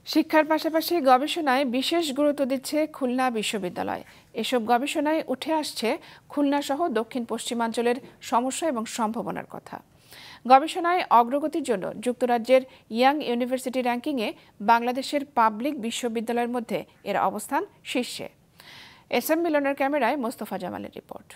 শিক্ষার পাশাপাশি গবেষণায় বিশেষ গুরুত্ব দিচ্ছে খুলনা বিশ্ববিদ্যালয়। এসব গবেষণায় উঠে আসছে খুলনা সহ দক্ষিণ পশ্চিমাঞ্চলের সমস্যা এবং সম্ভাবনার কথা। গবেষণায় অগ্রগতির জন্য যুক্তরাজ্যের ইয়াং ইউনিভার্সিটি র্যাঙ্কিংয়ে বাংলাদেশের পাবলিক বিশ্ববিদ্যালয়ের মধ্যে এর অবস্থান শীর্ষে। এস এম মিলনের ক্যামেরায় মোস্তফা জামালের রিপোর্ট।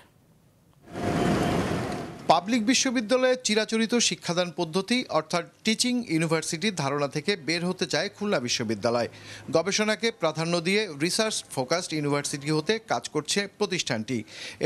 পাবলিক বিশ্ববিদ্যালয়ের চিরাচরিত শিক্ষাদান পদ্ধতি অর্থাৎ টিচিং ইউনিভার্সিটির ধারণা থেকে বের হতে চায় খুলনা বিশ্ববিদ্যালয়। গবেষণাকে প্রাধান্য দিয়ে রিসার্চ ফোকাসড ইউনিভার্সিটি হতে কাজ করছে প্রতিষ্ঠানটি।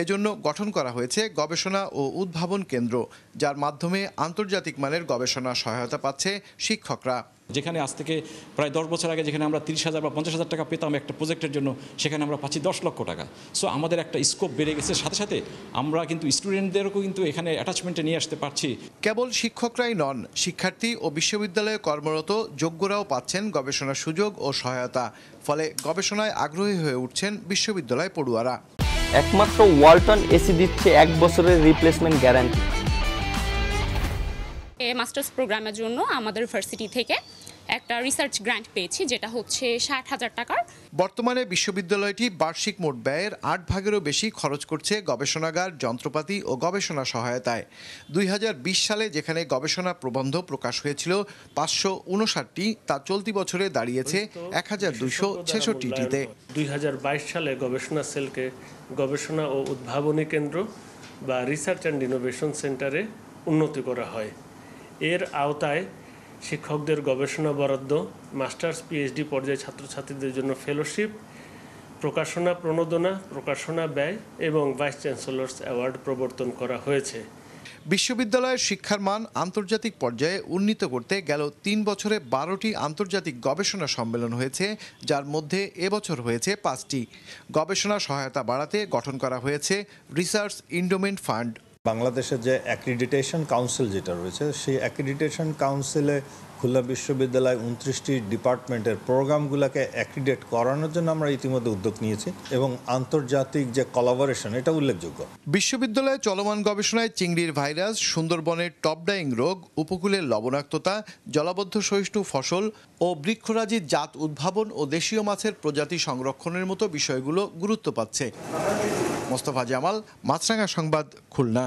এজন্য গঠন করা হয়েছে গবেষণা ও উদ্ভাবন কেন্দ্র, যার মাধ্যমে আন্তর্জাতিক মানের গবেষণা সহায়তা পাচ্ছে শিক্ষকরা। যেখানে আজ থেকে প্রায় 10 বছর আগে যেখানে আমরা 30,000 বা 50,000 টাকা পেতাম একটা প্রজেক্টের জন্য, সেখানে আমরা পাচ্ছি 10 লক্ষ টাকা। সো আমাদের একটা স্কোপ বেড়ে গেছে, সাথে সাথে আমরা কিন্তু স্টুডেন্টদেরকেও কিন্তু এখানে অ্যাটাচমেন্টে নিয়ে আসতে পারছি। কেবল শিক্ষকরাই নন, শিক্ষার্থী ও বিশ্ববিদ্যালয়ে কর্মরত যোগ্যরাও পাচ্ছেন গবেষণার সুযোগ ও সহায়তা। ফলে গবেষণায় আগ্রহী হয়ে উঠছেন বিশ্ববিদ্যালয় পড়ুয়ারা। একমাত্র ওয়ালটন এসি দিচ্ছে 1 বছরের রিপ্লেসমেন্ট গ্যারান্টি। মাস্টার্স প্রোগ্রামের জন্য আমাদের ইউনিভার্সিটি থেকে একটা রিসার্চ গ্র্যান্ট পেয়েছি, যেটা হচ্ছে 60,000 টাকার। বর্তমানে বিশ্ববিদ্যালয়টি বার্ষিক মোট ব্যয়ের 8 ভাগেরও বেশি খরচ করছে গবেষণাগার, যন্ত্রপাতি ও গবেষণা সহায়তায়। 2020 সালে যেখানে গবেষণা প্রবন্ধ প্রকাশ হয়েছিল 559টি, তা চলতি বছরে দাঁড়িয়েছে 1266টিতে। 2022 সালে গবেষণা সেলকে গবেষণা ও উদ্ভাবনী কেন্দ্র বা রিসার্চ অ্যান্ড ইনোভেশন সেন্টারে উন্নতি করা হয়। এর আওতায় শিক্ষকদের গবেষণা বরাদ্দ, মাস্টার্স পিএইচডি পর্যায়ে ছাত্রছাত্রীদের জন্য ফেলোশিপ, প্রকাশনা প্রণোদনা, প্রকাশনা ব্যয় এবং ভাইস চ্যান্সেলর্স অ্যাওয়ার্ড প্রবর্তন করা হয়েছে। বিশ্ববিদ্যালয়ের শিক্ষার মান আন্তর্জাতিক পর্যায়ে উন্নীত করতে গেল 3 বছরে 12টি আন্তর্জাতিক গবেষণা সম্মেলন হয়েছে, যার মধ্যে এবছর হয়েছে 5টি। গবেষণা সহায়তা বাড়াতে গঠন করা হয়েছে রিসার্চ এন্ডোমেন্ট ফান্ড। বাংলাদেশের যে অ্যাক্রিডিটেশন কাউন্সিল যেটা রয়েছে, সেই অ্যাক্রিডিটেশন কাউন্সিলে খুলনা বিশ্ববিদ্যালয় 29টি ডিপার্টমেন্টের প্রোগ্রামগুলোকে অ্যাক্রিডেট করানোর জন্য আমরা ইতিমধ্যে উদ্যোগ নিয়েছি এবং আন্তর্জাতিক যে কোলাবোরেশন, এটা উল্লেখযোগ্য। বিশ্ববিদ্যালয়ে চলমান গবেষণায় চিংড়ির ভাইরাস, সুন্দরবনের টপ ডাইং রোগ, উপকূলের লবণাক্ততা, জলাবদ্ধ সহিষ্ণু ফসল ও বৃক্ষরাজির জাত উদ্ভাবন ও দেশীয় মাছের প্রজাতি সংরক্ষণের মতো বিষয়গুলো গুরুত্ব পাচ্ছে। মোস্তফা জামাল, মাছরাঙা সংবাদ, খুলনা।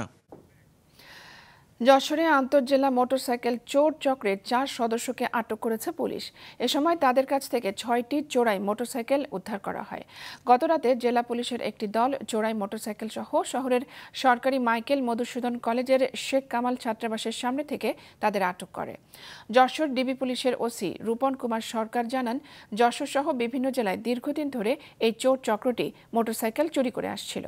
যশোরে আন্তঃজেলা মোটরসাইকেল চোর চক্রের 4 সদস্যকে আটক করেছে পুলিশ। এ সময় তাদের কাছ থেকে 6টি চোরাই মোটরসাইকেল উদ্ধার করা হয়। গতরাতে জেলা পুলিশের একটি দল চোরাই মোটরসাইকেল সহ শহরের সরকারি মাইকেল মধুসূদন কলেজের শেখ কামাল ছাত্রাবাসের সামনে থেকে তাদের আটক করে। যশোর ডিবি পুলিশের ওসি রূপন কুমার সরকার জানান, যশোর সহ বিভিন্ন জেলায় দীর্ঘদিন ধরে এই চোর চক্রটি মোটরসাইকেল চুরি করে আসছিল।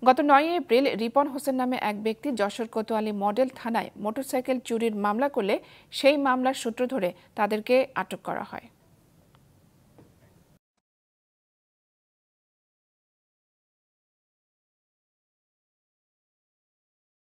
গত 9 এপ্রিল রিপন হোসেন নামে এক ব্যক্তি যশোর কোতোয়ালি মডেল থানায় মোটরসাইকেল চুরির মামলা করলে সেই মামলার সূত্র ধরে তাদেরকে আটক করা হয়।